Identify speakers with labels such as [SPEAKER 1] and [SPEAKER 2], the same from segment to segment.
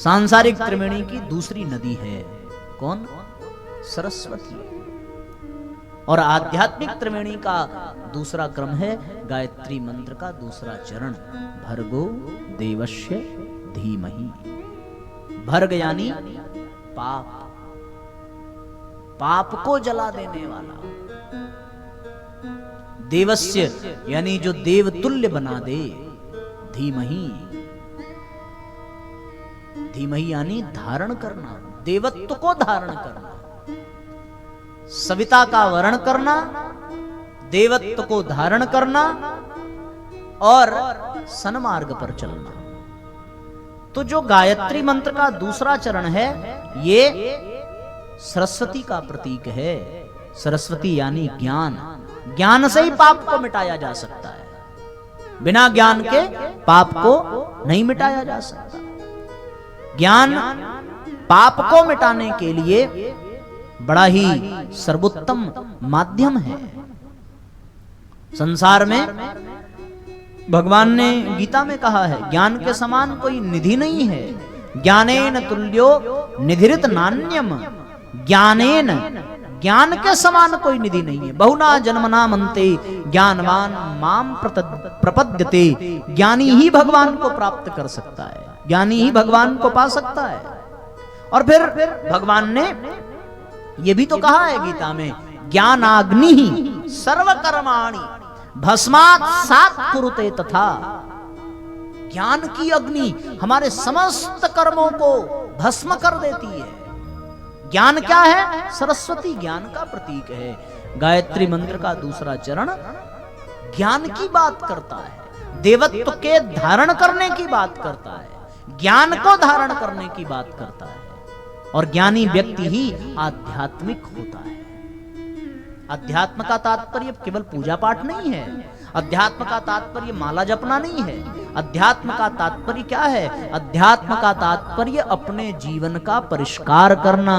[SPEAKER 1] सांसारिक त्रिवेणी की दूसरी नदी है कौन? सरस्वती। और आध्यात्मिक त्रिवेणी का दूसरा क्रम है गायत्री मंत्र का दूसरा चरण, भर्गो देवस्य धीमहि। भर्ग यानी पाप, पाप को जला देने वाला। देवस्य यानी जो देवतुल्य बना दे, धीमहि, धीमहि यानी धारण करना, देवत्व को धारण करना, सविता का वर्ण करना, देवत्व को धारण करना और सन्मार्ग पर चलना। तो जो गायत्री मंत्र का दूसरा चरण है ये सरस्वती का प्रतीक है। सरस्वती यानी ज्ञान, ज्ञान से ही पाप को मिटाया जा सकता है, बिना ज्ञान के पाप को नहीं मिटाया जा सकता। ज्ञान पाप को मिटाने के लिए बड़ा ही सर्वोत्तम माध्यम है। संसार में भगवान ने गीता में कहा है ज्ञान के समान कोई निधि नहीं है। ज्ञानेन तुल्यो निधिरित नान्यम, ज्ञानेन, ज्ञान के समान कोई निधि नहीं है। बहुना जन्मना मनते ज्ञानवान माम प्रपद्यते। ज्ञानी ही भगवान को प्राप्त कर सकता है, ज्ञानी ही भगवान को पा सकता है। और फिर भगवान ने ये भी तो कहा है गीता में, ज्ञानाग्नि ही सर्वकर्माणि भस्मात् सात् कुरुते तथा। ज्ञान की अग्नि हमारे समस्त कर्मों को भस्म कर देती है। ज्ञान क्या है? सरस्वती ज्ञान का प्रतीक है। गायत्री मंत्र का दूसरा चरण ज्ञान की बात करता है, देवत्व के धारण करने की बात करता है, ज्ञान को धारण करने की बात करता है। और ज्ञानी व्यक्ति ही आध्यात्मिक होता है। अध्यात्म का तात्पर्य केवल पूजा पाठ नहीं है, अध्यात्म का तात्पर्य माला जपना नहीं है। अध्यात्म का तात्पर्य क्या है? अध्यात्म का तात्पर्य अपने जीवन का परिष्कार करना,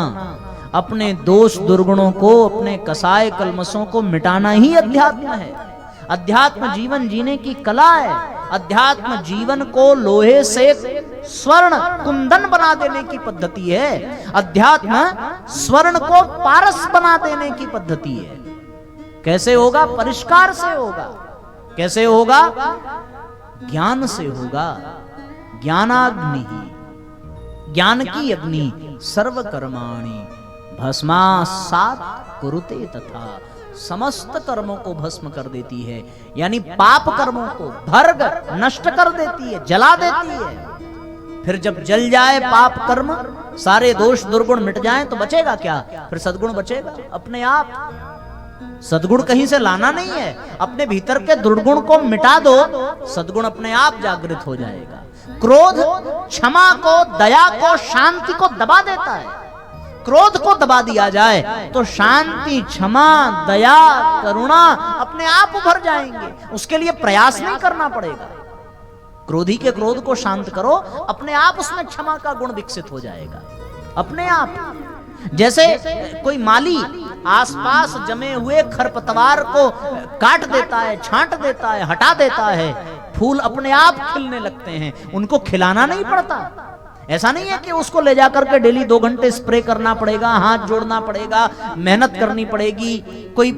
[SPEAKER 1] अपने दोष दुर्गुणों को, अपने कसाय कलमसों को मिटाना ही अध्यात्म है। अध्यात्म जीवन जीने की कला है। अध्यात्म जीवन को लोहे से स्वर्ण कुंदन बना देने की पद्धति है। अध्यात्म स्वर्ण को पारस बना देने की पद्धति है। कैसे होगा? परिष्कार से होगा। कैसे होगा? ज्ञान से होगा। ज्ञानाग्नि, ज्ञान की अग्नि सर्वकर्माणि भस्मासात् कुरुते तथा, समस्त कर्मों को भस्म कर देती है, यानी पाप कर्मों को भर्ग नष्ट कर देती है, जला देती है। फिर जब जल जाए पाप कर्म, सारे दोष दुर्गुण मिट जाएं तो बचेगा क्या? फिर सद्गुण बचेगा अपने आप। सद्गुण कहीं से लाना नहीं है, अपने भीतर के दुर्गुण को मिटा दो, सद्गुण अपने आप जागृत हो जाएगा। क्रोध क्षमा को, दया को, शांति को दबा देता है। क्रोध को दबा दिया जाए तो शांति, क्षमा, दया, करुणा अपने आप उभर जाएंगे। उसके लिए प्रयास नहीं करना पड़ेगा। क्रोधी के क्रोध को शांत करो, अपने आप उसमें क्षमा का गुण विकसित हो जाएगा अपने आप। जैसे कोई माली आसपास जमे हुए खरपतवार को काट देता है, छांट देता है, हटा देता है, फूल अपने आप खिलने लगते हैं। उनको खिलाना नहीं पड़ता। ऐसा नहीं है कि उसको ले जाकर के डेली 2 घंटे स्प्रे करना पड़ेगा, हाथ जोड़ना पड़ेगा, मेहनत करनी पड़ेगी, कोई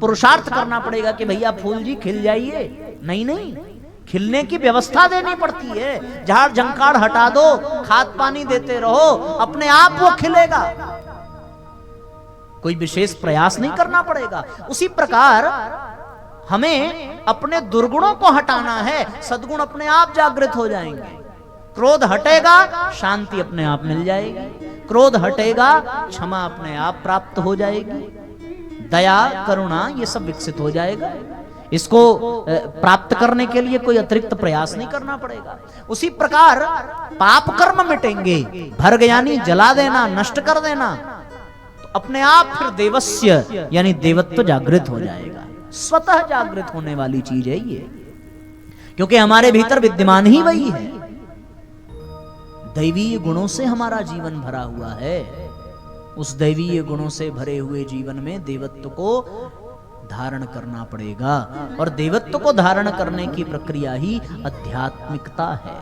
[SPEAKER 1] पुरुषार्थ करना पड़ेगा कि भैया फूल जी खिल जाइए। नहीं नहीं, खिलने की व्यवस्था देनी पड़ती है। झाड़ झंकाड़ हटा दो, खाद पानी देते रहो, अपने आप वो खिलेगा। कोई विशेष प्रयास नहीं करना पड़ेगा। उसी प्रकार हमें अपने दुर्गुणों को हटाना है, सद्गुण अपने आप जागृत हो जाएंगे। क्रोध हटेगा, शांति अपने आप मिल जाएगी। क्रोध हटेगा, क्षमा अपने आप प्राप्त हो जाएगी। दया, करुणा, ये सब विकसित हो जाएगा। इसको प्राप्त करने के लिए कोई अतिरिक्त प्रयास नहीं करना पड़ेगा। उसी प्रकार पाप कर्म मिटेंगे, भर्ग यानी जला देना, नष्ट कर देना, तो अपने आप फिर देवस्य यानी देवत्व जागृत हो जाएगा। स्वतः जागृत होने वाली चीज है ये, क्योंकि हमारे भीतर विद्यमान ही वही है। दैवीय गुणों से हमारा जीवन भरा हुआ है। उस दैवीय गुणों से भरे हुए जीवन में देवत्व को धारण करना पड़ेगा, और देवत्व को धारण करने की प्रक्रिया ही आध्यात्मिकता है।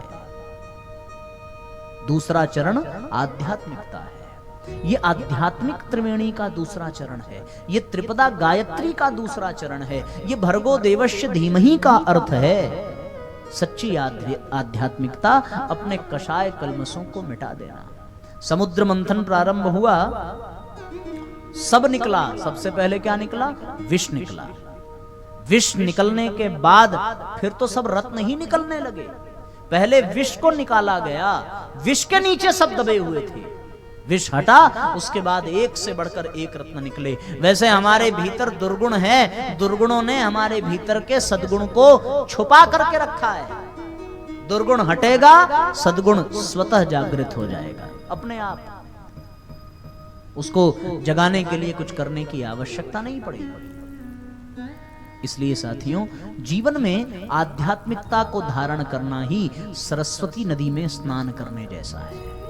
[SPEAKER 1] दूसरा चरण आध्यात्मिकता है। ये आध्यात्मिक त्रिवेणी का दूसरा चरण है। ये त्रिपदा गायत्री का दूसरा चरण है। ये भर्गो देवस्य धीमहि का अर्थ है। सच्ची आध्यात्मिकता अपने कषाय कल्मशों को मिटा देना। समुद्र मंथन प्रारंभ हुआ, सब निकला। सबसे पहले क्या निकला? विष निकला। विष निकलने के बाद फिर तो सब रत्न ही निकलने लगे। पहले विष को निकाला गया, विष के नीचे सब दबे हुए थे। विष हटा, उसके बाद एक से बढ़कर एक रत्न निकले। वैसे हमारे भीतर दुर्गुण है, दुर्गुणों ने हमारे भीतर के सद्गुण को छुपा करके रखा है। दुर्गुण हटेगा, सद्गुण स्वतः जागृत हो जाएगा अपने आप। उसको जगाने के लिए कुछ करने की आवश्यकता नहीं पड़ेगी। इसलिए साथियों, जीवन में आध्यात्मिकता को धारण करना ही सरस्वती नदी में स्नान करने जैसा है।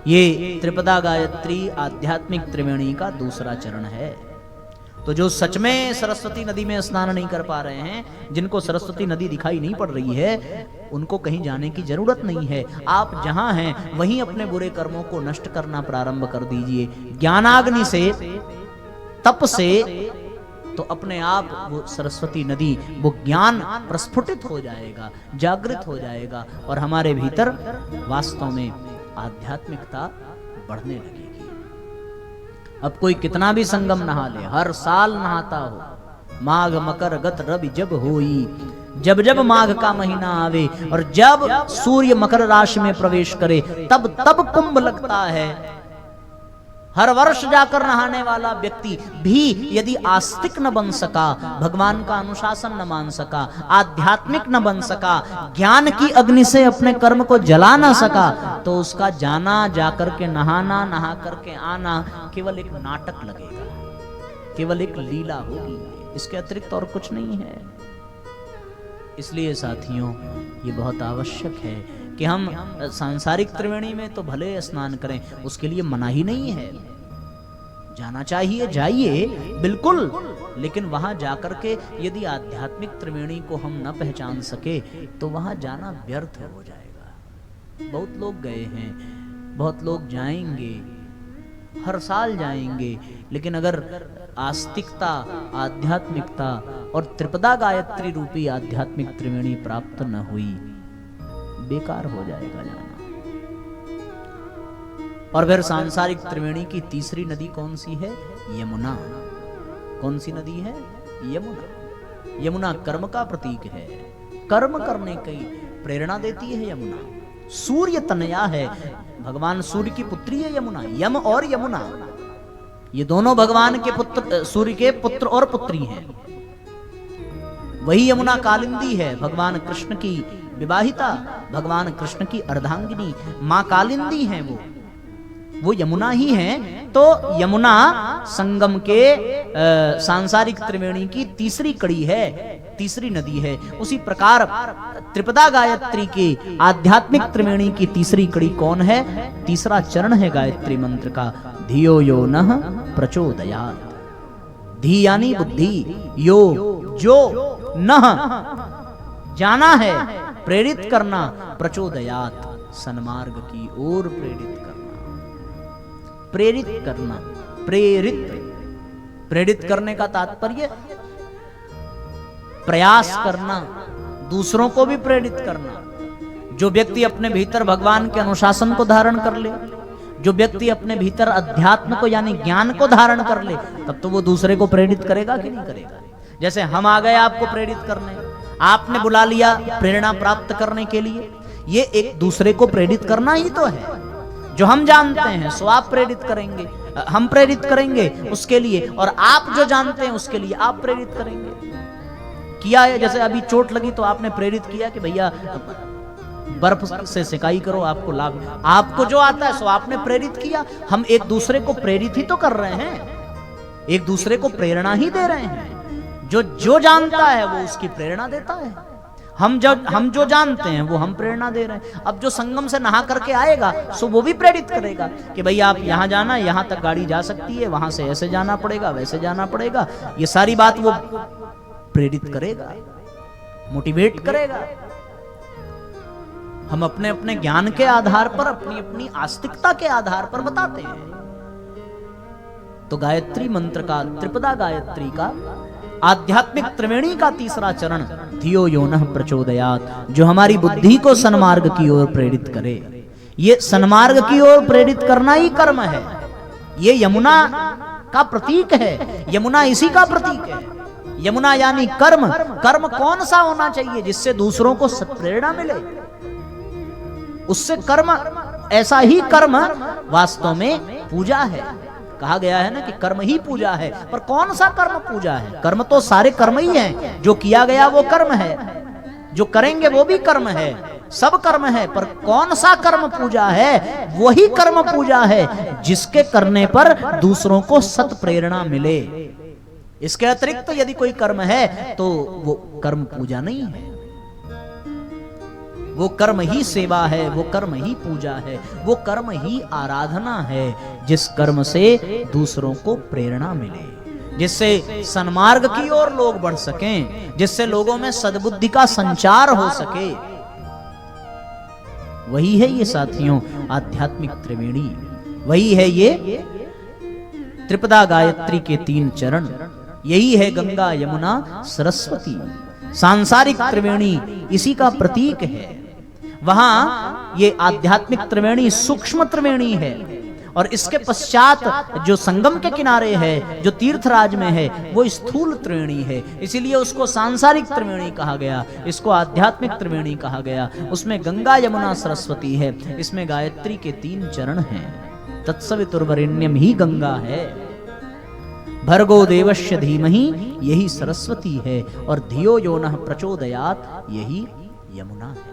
[SPEAKER 1] ये त्रिपदा गायत्री आध्यात्मिक त्रिवेणी का दूसरा चरण है। तो जो सच में सरस्वती नदी में स्नान नहीं कर पा रहे हैं, जिनको सरस्वती नदी दिखाई नहीं पड़ रही है, उनको कहीं जाने की जरूरत नहीं है। आप जहां हैं वहीं अपने बुरे कर्मों को नष्ट करना प्रारंभ कर दीजिए। ज्ञानाग्नि से, तप से, तो अपने आप वो सरस्वती नदी, वो ज्ञान प्रस्फुटित हो जाएगा, जागृत हो जाएगा और हमारे भीतर वास्तव में आध्यात्मिकता बढ़ने लगेगी। अब कोई कितना भी संगम नहा ले, हर साल नहाता हो, माघ मकर गत रवि जब होई, जब जब माघ का महीना आवे और जब सूर्य मकर राशि में प्रवेश करे, तब तब कुंभ लगता है। हर वर्ष जाकर नहाने वाला व्यक्ति भी यदि आस्तिक न बन सका, भगवान का अनुशासन न मान सका, आध्यात्मिक न बन सका, ज्ञान की अग्नि से अपने कर्म को जला न सका, तो उसका जाना, जाकर के नहाना, नहा करके आना केवल एक नाटक लगेगा, केवल एक लीला होगी। इसके अतिरिक्त और कुछ नहीं है। इसलिए साथियों, ये बहुत आवश्यक है कि हम सांसारिक त्रिवेणी में तो भले स्नान करें, उसके लिए मना ही नहीं है। जाना चाहिए, जाइए बिल्कुल, लेकिन वहां जाकर के यदि आध्यात्मिक त्रिवेणी को हम न पहचान सके तो वहां जाना व्यर्थ हो जाएगा। बहुत लोग गए हैं, बहुत लोग जाएंगे, हर साल जाएंगे, लेकिन अगर आस्तिकता, आध्यात्मिकता और त्रिपदा गायत्री रूपी आध्यात्मिक त्रिवेणी प्राप्त न हुई, बेकार हो जाएगा जाना। और फिर सांसारिक त्रिवेणी की तीसरी नदी कौन सी है? यमुना। कौन सी नदी है? यमुना। यमुना कर्म का प्रतीक है, कर्म करने की प्रेरणा देती है यमुना। सूर्य तनया है, भगवान सूर्य की पुत्री है यमुना। यम और यमुना, ये दोनों भगवान के पुत्र, सूर्य के पुत्र और पुत्री हैं। वही यमुना कालिंदी है, भगवान कृष्ण की विवाहिता, भगवान कृष्ण की अर्धांगिनी, मां कालिंदी हैं वो यमुना ही हैं। तो यमुना संगम के सांसारिक त्रिवेणी की तीसरी कड़ी है, तीसरी नदी है। उसी प्रकार त्रिपदा गायत्री की आध्यात्मिक त्रिवेणी की तीसरी कड़ी कौन है? तीसरा चरण है गायत्री मंत्र का, धियो यो नः प्रचोदयात्। धी यानी बुद्धि, यो जो, नः जाना है, प्रेरित करना, प्रचोदयात् सन्मार्ग की ओर प्रेरित करना। प्रेरित करना, प्रेरित करने का तात्पर्य प्रयास करना, दूसरों को भी प्रेरित करना। जो व्यक्ति अपने भीतर भगवान के अनुशासन को धारण कर ले, जो व्यक्ति अपने भीतर अध्यात्म को यानी ज्ञान को धारण कर ले, तब तो वो दूसरे को प्रेरित करेगा कि नहीं करेगा। जैसे हम आ गए आपको प्रेरित करने, आपने बुला लिया प्रेरणा प्राप्त करने के लिए, ये एक दूसरे को प्रेरित करना ही तो है। जो हम जानते हैं सो आप प्रेरित करेंगे, हम प्रेरित करेंगे उसके लिए, और आप जो जानते हैं उसके लिए आप प्रेरित करेंगे। किया है, जैसे अभी चोट लगी तो आपने प्रेरित किया कि भैया बर्फ से सिकाई करो, आपको लाभ। आपको जो आता है सो आपने प्रेरित किया। हम एक दूसरे को प्रेरित ही तो कर रहे हैं, एक दूसरे को प्रेरणा ही दे रहे हैं। जो जानता है वो उसकी प्रेरणा देता है। हम जो जानते हैं वो हम प्रेरणा दे रहे हैं। अब जो संगम से नहा करके आएगा सो वो भी प्रेरित करेगा कि भैया आप यहाँ जाना, यहाँ तक गाड़ी जा सकती है, वहां से ऐसे जाना पड़ेगा, वैसे जाना पड़ेगा। ये सारी बात वो प्रेरित करेगा, मोटिवेट करेगा। हम अपने अपने ज्ञान के आधार पर, अपनी अपनी आस्तिकता के आधार पर बताते हैं। तो गायत्री मंत्र का, त्रिपदा गायत्री का आध्यात्मिक त्रिवेणी का तीसरा चरण, धियो यो नः प्रचोदयात्, जो हमारी बुद्धि को सन्मार्ग की ओर प्रेरित करे। ये सन्मार्ग की ओर प्रेरित करना ही कर्म है। ये यमुना का प्रतीक है, यमुना इसी का प्रतीक है। यमुना यानी कर्म। कर्म कौन सा होना चाहिए? जिससे दूसरों को सत्प्रेरणा मिले, उससे कर्म, ऐसा ही कर्म वास्तव में पूजा है। कहा गया है ना कि कर्म ही पूजा है। पर कौन सा कर्म पूजा है? कर्म तो सारे कर्म ही हैं। जो किया गया वो कर्म है, जो करेंगे वो भी कर्म है, सब कर्म है। पर कौन सा कर्म पूजा है? वही कर्म पूजा है जिसके करने पर दूसरों को सत प्रेरणा मिले। इसके अतिरिक्त यदि कोई कर्म है तो वो कर्म पूजा नहीं है। वो कर्म ही सेवा है, वो कर्म ही पूजा है, वो कर्म ही आराधना है, जिस कर्म से दूसरों को प्रेरणा मिले, जिससे सन्मार्ग की ओर लोग बढ़ सकें, जिससे लोगों में सद्बुद्धि का संचार हो सके। वही है ये साथियों आध्यात्मिक त्रिवेणी। वही है ये त्रिपदा गायत्री के 3 चरण। यही है गंगा यमुना सरस्वती। सांसारिक त्रिवेणी इसी का प्रतीक है। वहां ये आध्यात्मिक त्रिवेणी सूक्ष्म त्रिवेणी है, और इसके पश्चात जो संगम के किनारे है, जो तीर्थराज में है, वो स्थूल त्रिवेणी है। इसीलिए उसको सांसारिक त्रिवेणी कहा गया, इसको आध्यात्मिक त्रिवेणी कहा गया। उसमें गंगा यमुना सरस्वती है, इसमें गायत्री के 3 चरण हैं। तत्सवितुर्वरेण्यम ही गंगा है, भर्गो देवस्य धीमहि यही सरस्वती है, और धियो यो नः प्रचोदयात् यही यमुना है।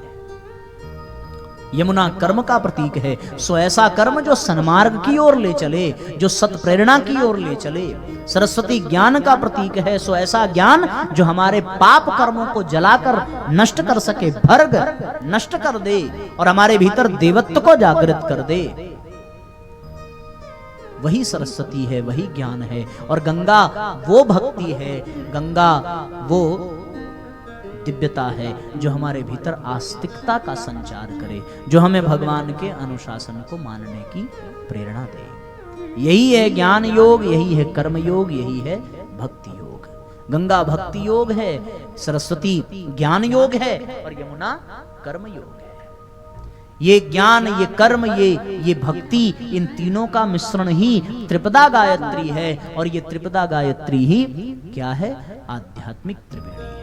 [SPEAKER 1] यमुना कर्म का प्रतीक है। सो ऐसा कर्म जो सन्मार्ग की ओर ले चले, जो सत प्रेरणा की ओर ले चले। सरस्वती ज्ञान का प्रतीक है। सो ऐसा ज्ञान जो हमारे पाप कर्मों को जलाकर नष्ट कर सके, भर्ग नष्ट कर दे, और हमारे भीतर देवत्व को जागृत कर दे। वही सरस्वती है, वही ज्ञान है। और गंगा वो भक्ति है, गंगा वो दिव्यता है जो हमारे भीतर आस्तिकता का संचार करे, जो हमें भगवान के अनुशासन को मानने की प्रेरणा दे। यही है ज्ञान योग, यही है कर्म योग, यही है भक्ति योग। गंगा भक्ति योग है, सरस्वती ज्ञान योग है, और यमुना कर्म योग है। ये ज्ञान, ये कर्म, ये भक्ति, इन तीनों का मिश्रण ही त्रिपदा गायत्री है। और ये त्रिपदा गायत्री ही क्या है? आध्यात्मिक त्रिवेणी है।